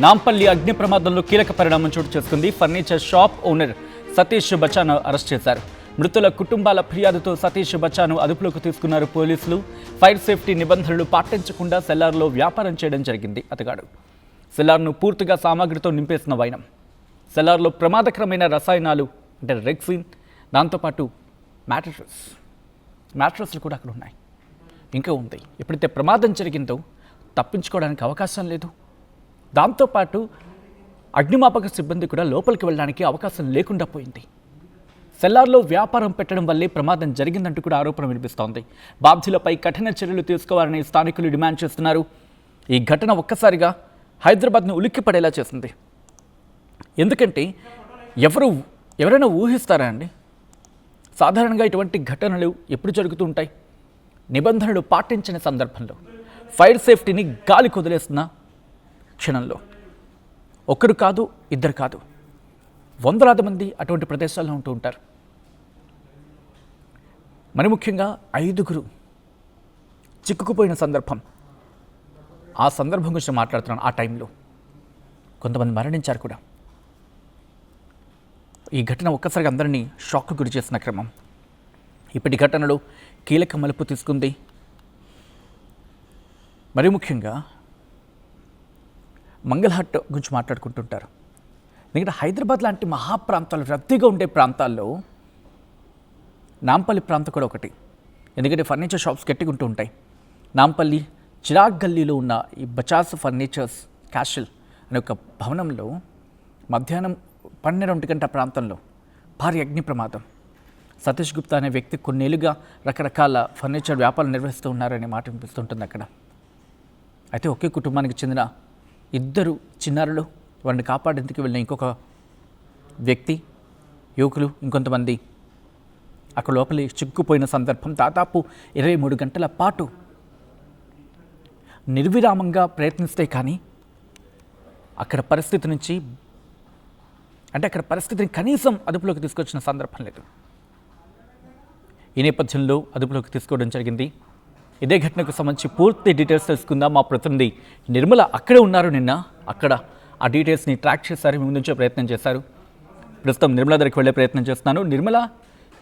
నాంపల్లి అగ్ని ప్రమాదంలో కీలక పరిణామం చోటు చేసుకుంది. ఫర్నిచర్ షాప్ ఓనర్ సతీష్ బచ్చాను అరెస్ట్ చేశారు. మృతుల కుటుంబాల ఫిర్యాదుతో సతీష్ బచ్చాను అదుపులోకి తీసుకున్నారు పోలీసులు. ఫైర్ సేఫ్టీ నిబంధనలు పాటించకుండా సెల్లార్లో వ్యాపారం చేయడం జరిగింది. అతగాడు సెల్లార్ను పూర్తిగా సామాగ్రితో నింపేసిన వైనం. సెల్లార్లో ప్రమాదకరమైన రసాయనాలు అంటే రెక్సిన్, దాంతోపాటు మ్యాట్రస్లు కూడా అక్కడ ఉన్నాయి. ఇంకా ఉంది. ఎప్పుడైతే ప్రమాదం జరిగిందో తప్పించుకోవడానికి అవకాశం లేదు. దాంతోపాటు అగ్నిమాపక సిబ్బంది కూడా లోపలికి వెళ్ళడానికి అవకాశం లేకుండా పోయింది. సెల్లార్లో వ్యాపారం పెట్టడం వల్లే ప్రమాదం జరిగిందంటూ కూడా ఆరోపణ వినిపిస్తోంది. బాధ్యులపై కఠిన చర్యలు తీసుకోవాలని స్థానికులు డిమాండ్ చేస్తున్నారు. ఈ ఘటన ఒక్కసారిగా హైదరాబాద్ను ఉలిక్కిపడేలా చేసింది. ఎందుకంటే ఎవరైనా ఊహిస్తారా అండి? సాధారణంగా ఇటువంటి ఘటనలు ఎప్పుడు జరుగుతూ ఉంటాయి? నిబంధనలు పాటించిన సందర్భంలో, ఫైర్ సేఫ్టీని గాలి కుదిలేస్తున్న క్షణంలో. ఒక్కరు కాదు, ఇద్దరు కాదు, వందలాది మంది అటువంటి ప్రదేశాల్లో ఉంటూ ఉంటారు. మరి ముఖ్యంగా 5గురు చిక్కుకుపోయిన సందర్భం. ఆ సందర్భం గురించి మాట్లాడుతున్నాను. ఆ టైంలో కొంతమంది మరణించారు కూడా. ఈ ఘటన ఒక్కసారిగా అందరినీ షాక్కు గురి చేసిన క్రమం ఇప్పటి ఘటనలో కీలక మలుపు తీసుకుంది. మరి ముఖ్యంగా మంగళహాట్ గురించి మాట్లాడుకుంటుంటారు. ఎందుకంటే హైదరాబాద్ లాంటి మహాప్రాంతాలు, రద్దీగా ఉండే ప్రాంతాల్లో నాంపల్లి ప్రాంతం కూడా ఒకటి. ఎందుకంటే ఫర్నిచర్ షాప్స్ గట్టిగుంటూ ఉంటాయి. నాంపల్లి చిరాగ్ గల్లీలో ఉన్న ఈ బజాజ్ ఫర్నిచర్స్ క్యాషల్ అనే ఒక భవనంలో మధ్యాహ్నం 12 గంటల ప్రాంతంలో భారీ అగ్ని ప్రమాదం. సతీష్ గుప్తా అనే వ్యక్తి కొన్నేళ్లుగా రకరకాల ఫర్నిచర్ వ్యాపారం నిర్వహిస్తూ ఉన్నారనే మాట వినిపిస్తుంటుంది అక్కడ. అయితే ఒకే కుటుంబానికి చెందిన 2 చిన్నారులు, వారిని కాపాడేందుకు వెళ్ళిన ఇంకొక వ్యక్తి, యువకులు, ఇంకొంతమంది అక్కడ లోపలి చిక్కుపోయిన సందర్భం. దాదాపు 23 గంటల పాటు నిర్విరామంగా ప్రయత్నిస్తే కానీ అక్కడ పరిస్థితిని కనీసం అదుపులోకి తీసుకొచ్చిన సందర్భం లేదు. ఈ నేపథ్యంలో అదుపులోకి తీసుకోవడం జరిగింది. ఇదే ఘటనకు సంబంధించి పూర్తి డీటెయిల్స్ తెలుసుకుందాం. మా ప్రతినిధి నిర్మల అక్కడే ఉన్నారు. నిన్న అక్కడ ఆ డీటెయిల్స్ని ట్రాక్ చేశారు, మీ ముందుంచే ప్రయత్నం చేశారు. ప్రస్తుతం నిర్మల దగ్గరికి వెళ్ళే ప్రయత్నం చేస్తున్నాను. నిర్మల,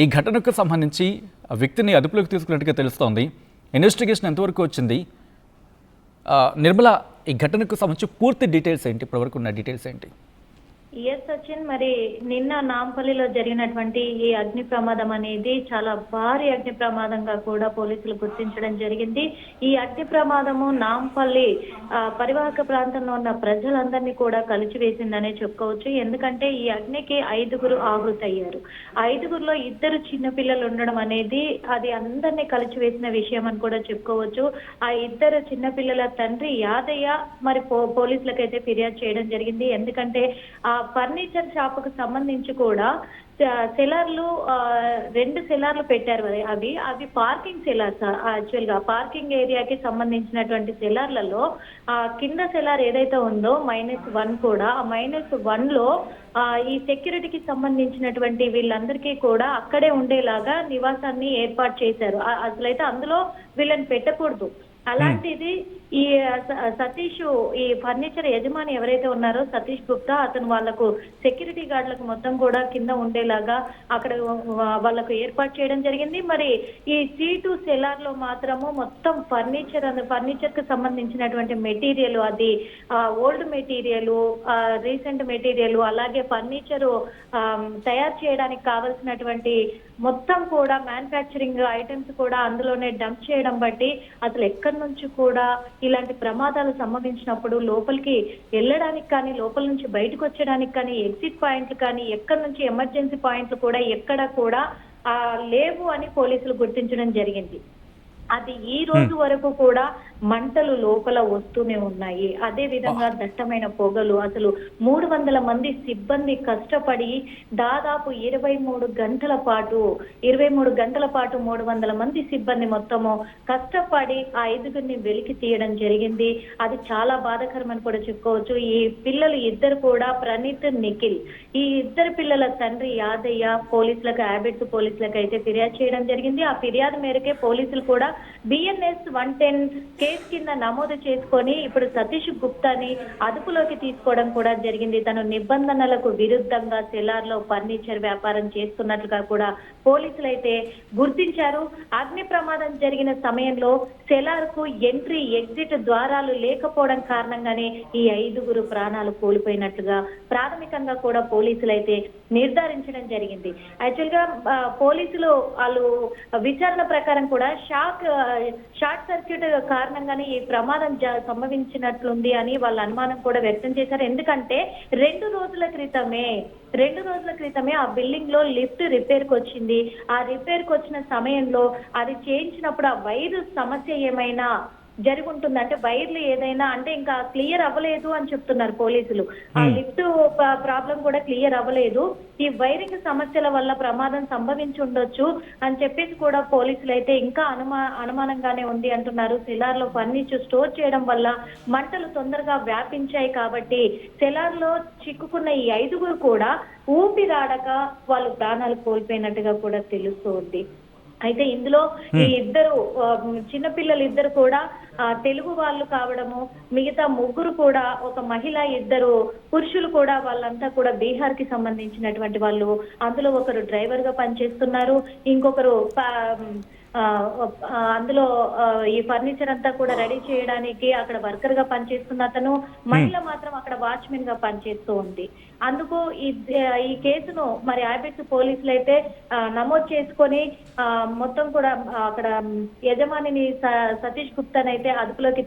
ఈ ఘటనకు సంబంధించి ఆ వ్యక్తిని అదుపులోకి తీసుకున్నట్టుగా తెలుస్తోంది. ఇన్వెస్టిగేషన్ ఎంతవరకు వచ్చింది? నిర్మల, ఈ ఘటనకు సంబంధించి పూర్తి డీటెయిల్స్ ఏంటి? ఇప్పటివరకు ఉన్న డీటెయిల్స్ ఏంటి? సచిన్, మరి నిన్న నాంపల్లిలో జరిగినటువంటి ఈ అగ్ని ప్రమాదం అనేది చాలా భారీ అగ్ని ప్రమాదంగా కూడా పోలీసులు గుర్తించడం జరిగింది. ఈ అగ్ని ప్రమాదము నాంపల్లి పరివాహక ప్రాంతంలో ఉన్న ప్రజలందరినీ కూడా కలిచివేసిందనే చెప్పుకోవచ్చు. ఎందుకంటే ఈ అగ్నికి 5గురు ఆహుతయ్యారు. 5గురిలో 2 చిన్నపిల్లలు ఉండడం అనేది అది అందరినీ కలిచివేసిన విషయం అని కూడా చెప్పుకోవచ్చు. ఆ 2 చిన్నపిల్లల తండ్రి యాదయ్య మరి పోలీసులకైతే ఫిర్యాదు చేయడం జరిగింది. ఎందుకంటే ఆ ఫర్నిచర్ షాప్ కు సంబంధించి కూడా సెలార్లు 2 సెలార్లు పెట్టారు. అవి పార్కింగ్ సెలార్స్. యాక్చువల్ గా పార్కింగ్ ఏరియాకి సంబంధించినటువంటి సెలార్లలో కింద సెలార్ ఏదైతే ఉందో -1 కూడా, ఆ -1 లో ఈ సెక్యూరిటీకి సంబంధించినటువంటి వీళ్ళందరికీ కూడా అక్కడే ఉండేలాగా నివాసాన్ని ఏర్పాటు చేశారు. అసలైతే అందులో వీళ్ళని పెట్టకూడదు. అలాంటిది ఈ సతీష్, ఈ ఫర్నిచర్ యజమాని ఎవరైతే ఉన్నారో సతీష్ గుప్తా, అతను వాళ్లకు సెక్యూరిటీ గార్డులకు మొత్తం కూడా కింద ఉండేలాగా అక్కడ వాళ్లకు ఏర్పాటు చేయడం జరిగింది. మరి ఈ C2 సెలార్ లో మాత్రము మొత్తం ఫర్నిచర్ కు సంబంధించినటువంటి మెటీరియల్, అది ఓల్డ్ మెటీరియల్, రీసెంట్ మెటీరియల్, అలాగే ఫర్నిచర్ తయారు చేయడానికి కావలసినటువంటి మొత్తం కూడా మ్యానుఫ్యాక్చరింగ్ ఐటమ్స్ కూడా అందులోనే డంప్ చేయడం బట్టి అసలు ఎక్కడి నుంచి కూడా ఇలాంటి ప్రమాదాలు సంభవించినప్పుడు లోపలికి వెళ్ళడానికి కానీ, లోపల నుంచి బయటకు వచ్చేయడానికి కానీ, ఎగ్జిట్ పాయింట్లు కానీ, ఎక్కడి నుంచి ఎమర్జెన్సీ పాయింట్లు కూడా ఎక్కడ కూడా లేవు అని పోలీసులు గుర్తించడం జరిగింది. అది ఈ రోజు వరకు కూడా మంటలు లోపల వస్తూనే ఉన్నాయి. అదే విధంగా దట్టమైన పొగలు. అసలు 300 మంది సిబ్బంది కష్టపడి దాదాపు 23 గంటల పాటు 300 మంది సిబ్బంది మొత్తము కష్టపడి ఆ 5గురిని వెలికి తీయడం జరిగింది. అది చాలా బాధాకరమని కూడా చెప్పుకోవచ్చు. ఈ పిల్లలు 2 కూడా, ప్రణీత్, నిఖిల్, ఈ 2 పిల్లల తండ్రి యాదయ్య హ్యాబిట్స్ పోలీసులకు అయితే ఫిర్యాదు చేయడం జరిగింది. ఆ ఫిర్యాదు మేరకే పోలీసులు కూడా BNS 110 కేసు కింద నమోదు చేసుకొని ఇప్పుడు సతీష్ గుప్తాని అదుపులోకి తీసుకోవడం కూడా జరిగింది. తను నిబంధనలకు విరుద్ధంగా సెలార్లో ఫర్నిచర్ వ్యాపారం చేస్తున్నట్లుగా కూడా పోలీసులు అయితే గుర్తించారు. అగ్ని ప్రమాదం జరిగిన సమయంలో సెలార్ కు ఎంట్రీ ఎగ్జిట్ ద్వారాలు లేకపోవడం కారణంగానే ఈ 5గురు ప్రాణాలు కోల్పోయినట్లుగా ప్రాథమికంగా కూడా పోలీసులు అయితే నిర్ధారించడం జరిగింది. యాక్చువల్ గా పోలీసులు వాళ్ళు విచారణ ప్రకారం కూడా షార్ట్ సర్క్యూట్ కారణంగానే ఈ ప్రమాదం సంభవించినట్లుంది అని వాళ్ళ అనుమానం కూడా వ్యక్తం చేశారు. ఎందుకంటే 2 రోజుల క్రితమే ఆ బిల్డింగ్ లో లిఫ్ట్ రిపేర్ కి వచ్చింది. ఆ రిపేర్ కి వచ్చిన సమయంలో అది చేయించినప్పుడు ఆ వైరు సమస్య ఏమైనా జరిగి ఉంటుంది, అంటే వైర్లు ఏదైనా అంటే ఇంకా క్లియర్ అవ్వలేదు అని చెప్తున్నారు పోలీసులు. ఆ లిఫ్ట్ ప్రాబ్లం కూడా క్లియర్ అవ్వలేదు, ఈ వైరింగ్ సమస్యల వల్ల ప్రమాదం సంభవించి ఉండొచ్చు అని చెప్పేసి కూడా పోలీసులు అయితే ఇంకా అనుమానంగానే ఉంది అంటున్నారు. సెలార్ లో ఫర్నిచర్ స్టోర్ చేయడం వల్ల మంటలు తొందరగా వ్యాపించాయి కాబట్టి సెలార్ లో చిక్కుకున్న ఈ 5గురు కూడా ఊపిరాడక వాళ్ళు ప్రాణాలు కోల్పోయినట్టుగా కూడా తెలుస్తోంది. అయితే ఇందులో ఈ ఇద్దరు చిన్నపిల్లలు ఇద్దరు కూడా తెలుగు వాళ్ళు కావడము, మిగతా 3 కూడా ఒక మహిళ, 2 పురుషులు కూడా వాళ్ళంతా కూడా బీహార్ కి సంబంధించినటువంటి వాళ్ళు. అందులో ఒకరు డ్రైవర్ గా పనిచేస్తున్నారు, ఇంకొకరు అందులో ఈ ఫర్నిచర్ అంతా కూడా రెడీ చేయడానికి అక్కడ వర్కర్ గా పనిచేస్తున్న అతను, మహిళ మాత్రం అక్కడ వాచ్మెన్ గా పనిచేస్తూ ఉంది. అందుకు ఈ కేసును మరి ఆర్బిట్స్ పోలీసులు అయితే నమోదు చేసుకొని మొత్తం కూడా అక్కడ యజమానిని సతీష్ గుప్తాని అయితే అదుపులోకి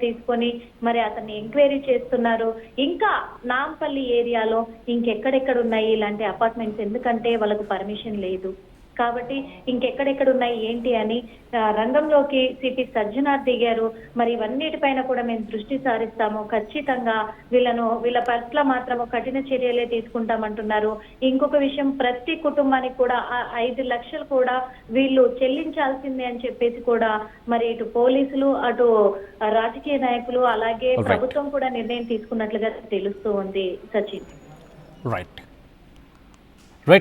తీసుకొని మరి అతన్ని ఎంక్వైరీ చేస్తున్నారు. ఇంకా నాంపల్లి ఏరియాలో ఇంకెక్కడెక్కడ ఉన్నాయి ఇలాంటి అపార్ట్మెంట్స్, ఎందుకంటే వాళ్ళకు పర్మిషన్ లేదు కాబట్టి ఇంకెక్కడెక్కడ ఉన్నాయి ఏంటి అని రంగంలోకి సిపి సజ్జనార్ దిగారు. మరి ఇవన్నిటిపైన కూడా మేము దృష్టి సారిస్తాము, ఖచ్చితంగా వీళ్ళ పట్ల మాత్రము కఠిన చర్యలే తీసుకుంటామంటున్నారు. ఇంకొక విషయం, ప్రతి కుటుంబానికి కూడా 5 లక్షలు కూడా వీళ్ళు చెల్లించాల్సిందే అని చెప్పేసి కూడా మరి ఇటు పోలీసులు, అటు రాజకీయ నాయకులు, అలాగే ప్రభుత్వం కూడా నిర్ణయం తీసుకున్నట్లుగా తెలుస్తూ ఉంది. Sachin. Right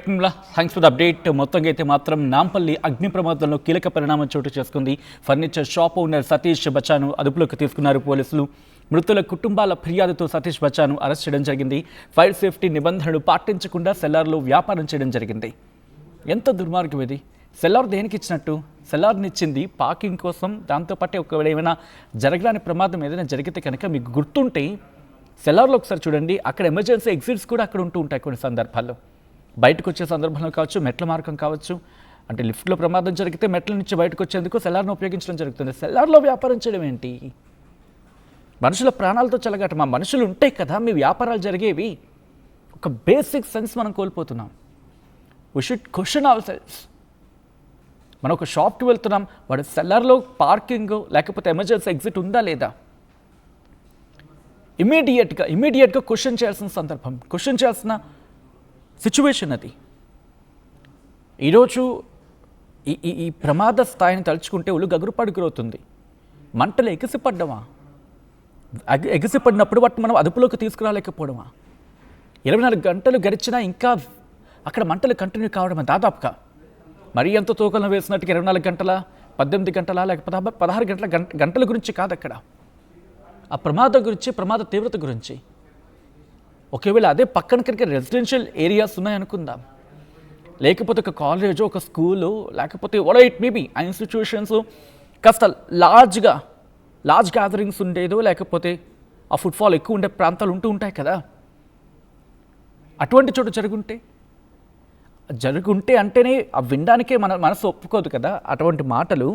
Nirmala, thanks for the update. మొత్తంగా అయితే మాత్రం నాంపల్లి అగ్ని ప్రమాదంలో కీలక పరిణామం చోటు చేసుకుంది. ఫర్నిచర్ షాప్ ఓనర్ సతీష్ బచ్చాను అదుపులోకి తీసుకున్నారు పోలీసులు. మృతుల కుటుంబాల ఫిర్యాదుతో సతీష్ బచ్చాను అరెస్ట్ చేయడం జరిగింది. ఫైర్ సేఫ్టీ నిబంధనలు పాటించకుండా సెల్లార్లో వ్యాపారం చేయడం జరిగింది. ఎంత దుర్మార్గం ఇది! సెల్లార్ దేనికి ఇచ్చినట్టు? సెల్లార్ని ఇచ్చింది పార్కింగ్ కోసం. దాంతోపాటు ఒకవేళ ఏమైనా జరగడానికి ప్రమాదం ఏదైనా జరిగితే కనుక మీకు గుర్తుంటే సెల్లార్లో ఒకసారి చూడండి, అక్కడ ఎమర్జెన్సీ ఎగ్జిట్స్ కూడా అక్కడ ఉంటూ ఉంటాయి కొన్ని సందర్భాల్లో. బయటకు వచ్చే సందర్భంలో కావచ్చు, మెట్ల మార్గం కావచ్చు, అంటే లిఫ్ట్లో ప్రమాదం జరిగితే మెట్ల నుంచి బయటకు వచ్చేందుకు సెల్లార్ను ఉపయోగించడం జరుగుతుంది. సెల్లార్లో వ్యాపారం చేయడం ఏంటి? మనుషుల ప్రాణాలతో చెలగాట. మా మనుషులు ఉంటాయి కదా మీ వ్యాపారాలు జరిగేవి. ఒక బేసిక్ సెన్స్ మనం కోల్పోతున్నాం. We should question our selfs. మనం ఒక షాప్కి వెళ్తున్నాం, వాడు సెల్లార్లో పార్కింగ్ లేకపోతే ఎమర్జెన్సీ ఎగ్జిట్ ఉందా లేదా, ఇమీడియట్గా క్వశ్చన్ చేయాల్సిన సందర్భం, క్వశ్చన్ చేయాల్సిన సిచ్యువేషన్ అది. ఈరోజు ఈ ప్రమాద స్థాయిని తలుచుకుంటే ఒళ్ళు గగురుపాటు గురవుతుంది. మంటలు ఎగిసిపడ్డమా? ఎగిసిపడినప్పుడు వాటిని మనం అదుపులోకి తీసుకురాలేకపోవడమా? 24 గంటలు గడిచినా ఇంకా అక్కడ మంటలు కంటిన్యూ కావడమా? దాదాపుగా మరీ ఎంత తూకంలో వేసినట్టుగా 24 గంటల, 18 గంటల, లేకపోతే 16 గంటల గురించి కాదు అక్కడ. ఆ ప్రమాదం గురించి, ప్రమాద తీవ్రత గురించి. ఒకవేళ అదే పక్కన కనుక రెసిడెన్షియల్ ఏరియాస్ ఉన్నాయనుకుందాం, లేకపోతే ఒక కాలేజు, ఒక స్కూలు, లేకపోతే వాట్ ఇట్ మేబీ ఆ ఇన్స్టిట్యూషన్స్ కాస్త లార్జ్ గ్యాదరింగ్స్ ఉండేదో, లేకపోతే ఆ ఫుట్ఫాల్ ఎక్కువ ఉండే ప్రాంతాలు ఉంటూ ఉంటాయి కదా, అటువంటి చోటు జరుగుంటే అంటేనే ఆ వినడానికే మన మనసు ఒప్పుకోదు కదా అటువంటి మాటలు.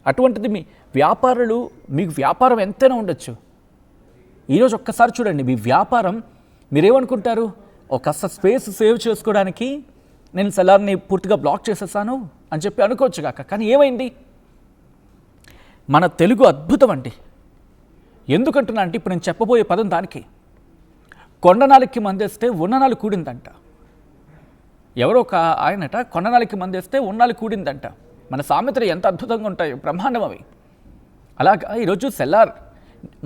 అటువంటిది మీ వ్యాపారులు, మీకు వ్యాపారం ఎంతైనా ఉండొచ్చు. ఈరోజు ఒక్కసారి చూడండి, మీ వ్యాపారం మీరేమనుకుంటారు, ఒక స్పేస్ సేవ్ చేసుకోవడానికి నేను సెల్లార్ని పూర్తిగా బ్లాక్ చేసేసాను అని చెప్పి అనుకోవచ్చు కాక. కానీ ఏమైంది? మన తెలుగు అద్భుతం అండి. ఎందుకంటున్నా అంటే ఇప్పుడు నేను చెప్పబోయే పదం దానికి. కొండనాలికి మందేస్తే ఉన్ననాలు కూడిందంట. ఎవరో ఒక ఆయనట కొండనాలికి మందేస్తే ఉన్నాలు కూడిందంట. మన సామెతలు ఎంత అద్భుతంగా ఉంటాయో, బ్రహ్మాండం అవి. అలాగా ఈరోజు సెల్లార్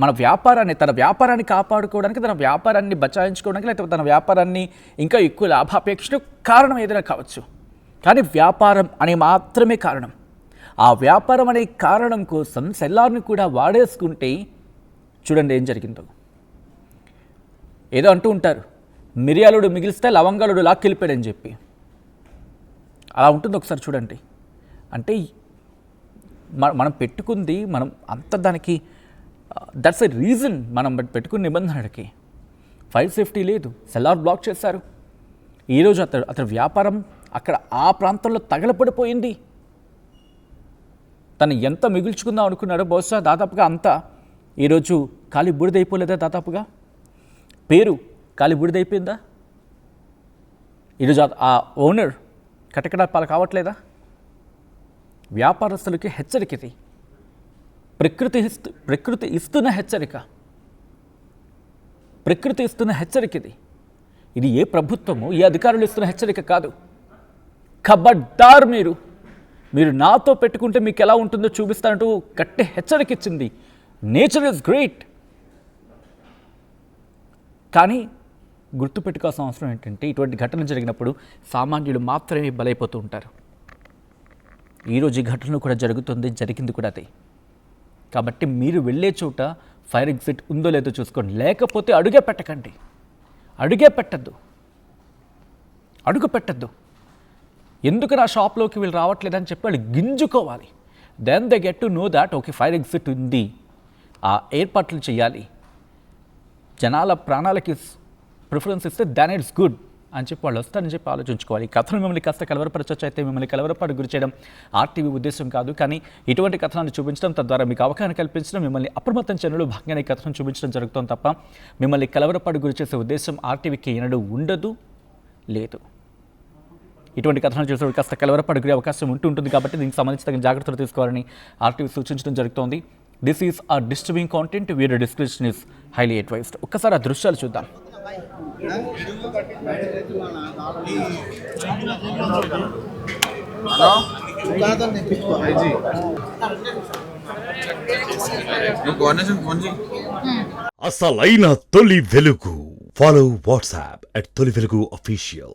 మన వ్యాపారాన్ని, తన వ్యాపారాన్ని కాపాడుకోవడానికి, తన వ్యాపారాన్ని బచాయించుకోవడానికి, లేకపోతే తన వ్యాపారాన్ని ఇంకా ఎక్కువ లాభాపేక్షకు కారణం ఏదైనా కావచ్చు. కానీ వ్యాపారం అనే మాత్రమే కారణం. ఆ వ్యాపారం అనే కారణం కోసం సెల్లార్ని కూడా వాడేసుకుంటే చూడండి ఏం జరిగిందో. ఏదో అంటూ ఉంటారు, మిరియాలుడు మిగిలిస్తే లవంగాలుడు లాక్కెళ్ళిపోయాడని చెప్పి. అలా ఉంటుంది. ఒకసారి చూడండి. అంటే మనం పెట్టుకుంది, మనం అంత దానికి దట్స్ ఎ రీజన్. మనం పెట్టుకున్న నిబంధనలకి ఫైర్ సేఫ్టీ లేదు, సెల్లార్ బ్లాక్ చేశారు. ఈరోజు అతని వ్యాపారం అక్కడ ఆ ప్రాంతంలో తగలపడిపోయింది. తను ఎంత మిగుల్చుకుందాం అనుకున్నాడో బహుశా దాదాపుగా అంతా ఈరోజు ఖాళీ బూడిదైపోలేదా? దాదాపుగా పేరు ఖాళీ బూడిదైపోయిందా? ఈరోజు ఆ ఓనర్ కటకటాలు కావట్లేదా? వ్యాపారస్తులకి హెచ్చరిక ఇది. ప్రకృతి ఇస్తున్న హెచ్చరిక. ప్రకృతి ఇస్తున్న హెచ్చరిక ఇది. ఇది ఏ ప్రభుత్వము, ఏ అధికారులు ఇస్తున్న హెచ్చరిక కాదు. ఖబర్దార్, మీరు నాతో పెట్టుకుంటే మీకు ఎలా ఉంటుందో చూపిస్తానంటూ గట్టి హెచ్చరిక ఇచ్చింది. Nature is great. కానీ గుర్తుపెట్టుకోవాల్సిన అవసరం ఏంటంటే, ఇటువంటి ఘటన జరిగినప్పుడు సామాన్యులు మాత్రమే బలైపోతూ ఉంటారు. ఈరోజు ఈ ఘటన కూడా జరిగింది కూడా అదే. కాబట్టి మీరు వెళ్ళే చోట ఫైర్ ఎగ్జిట్ ఉందో లేదో చూసుకోండి. లేకపోతే అడుగే పెట్టకండి. అడుగు పెట్టద్దు. ఎందుకు నా షాప్లోకి వీళ్ళు రావట్లేదని చెప్పి వాళ్ళు గింజుకోవాలి. Then they get to know that okay fire exit ఉంది, ఆ ఏర్పాట్లు చేయాలి, జనాల ప్రాణాలకి ప్రిఫరెన్స్ ఇస్తే దెన్ ఇట్స్ గుడ్ అని చెప్పి వాళ్ళు వస్తారని చెప్పి ఆలోచించుకోవాలి. ఈ కథను మిమ్మల్ని కాస్త కలవరపరచొచ్చు, అయితే మిమ్మల్ని కలవరపాటు గురి చేయడం ఆర్టీవీ ఉద్దేశం కాదు. కానీ ఇటువంటి కథనాన్ని చూపించడం, తద్వారా మీకు అవగాహన కల్పించడం, మిమ్మల్ని అప్రమత్తం చేయడంలో భాగంగా ఈ కథను చూపించడం జరుగుతుంది తప్ప మిమ్మల్ని కలవరపాటు గురి చేసే ఉద్దేశం ఆర్టీవీకి ఎన్నడూ ఉండదు, లేదు. ఇటువంటి కథనాలు చూసే కాస్త కలవరపాటు గురి అవకాశం ఉంటుంది. కాబట్టి దీనికి సంబంధించి తగిన జాగ్రత్తలు తీసుకోవాలని ఆర్టీవీ సూచించడం జరుగుతోంది. దిస్ ఈస్ ఆ disturbing content, video description is highly advised. ఒక్కసారి ఆ దృశ్యాలు చూద్దాం. అసలైన తొలి వెలుగు. ఫాలో వాట్సాప్ @తొలి వెలుగు official.